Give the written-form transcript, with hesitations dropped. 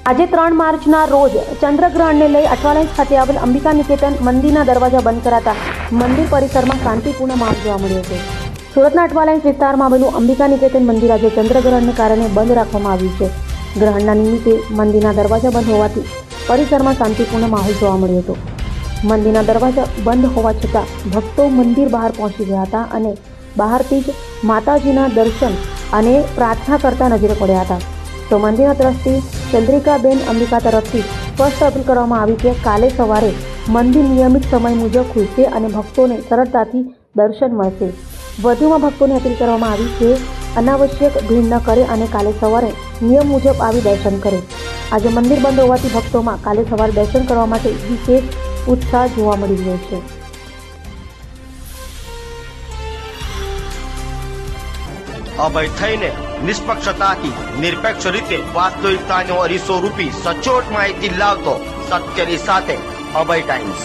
આજે 3 માર્ચના રોજ ચંદ્રગ્રહણને લઈ અઠવાલાઇન્સ ખાતે આવેલ અંબિકા નિકેતન મંદિરના દરવાજા બંધ કરાતા મંદિર પરિસરમાં શાંતિપૂર્ણ માહોલ જોવા મળ્યો છે. સુરતના અઠવાલાઇન્સ વિસ્તારમાં આવેલું અંબિકા નિકેતન મંદિર આજે ચંદ્રગ્રહણને કારણે બંધ રાખવામાં આવ્યું છે. ગ્રહણના નિમિત્તે મંદિરના દરવાજા બંધ હોવાથી પરિસરમાં શાંતિપૂર્ણ માહોલ જોવા મળ્યો હતો. મંદિરના દરવાજા બંધ હોવા છતાં ભક્તો મંદિર બહાર પહોંચી ગયા હતા અને બહારથી જ માતાજીના દર્શન અને પ્રાર્થના કરતા નજરે પડ્યા હતા. તો મંદિરના ટ્રસ્ટી ચંદ્રિકાબેન અંબિકા તરફથી સ્પષ્ટ અપીલ કરવામાં આવી કે કાલે સવારે મંદિર નિયમિત સમય મુજબ ખુલશે અને ભક્તોને સરળતાથી દર્શન મળશે. વધુમાં ભક્તોને અપીલ કરવામાં આવી કે અનાવશ્યક ભીડ ન કરે અને કાલે સવારે નિયમ મુજબ આવી દર્શન કરે. આજે મંદિર બંધ હોવાથી ભક્તોમાં કાલે સવારે દર્શન કરવા માટે વિશેષ ઉત્સાહ જોવા મળી રહ્યો છે. અભય થઈને નિષ્પક્ષતાથી નિરપેક્ષ રીતે વાસ્તવિકતાનો અરીસો રૂપી સચોટ માહિતી લાવતો સત્યની સાથે અભય ટાઈમ્સ.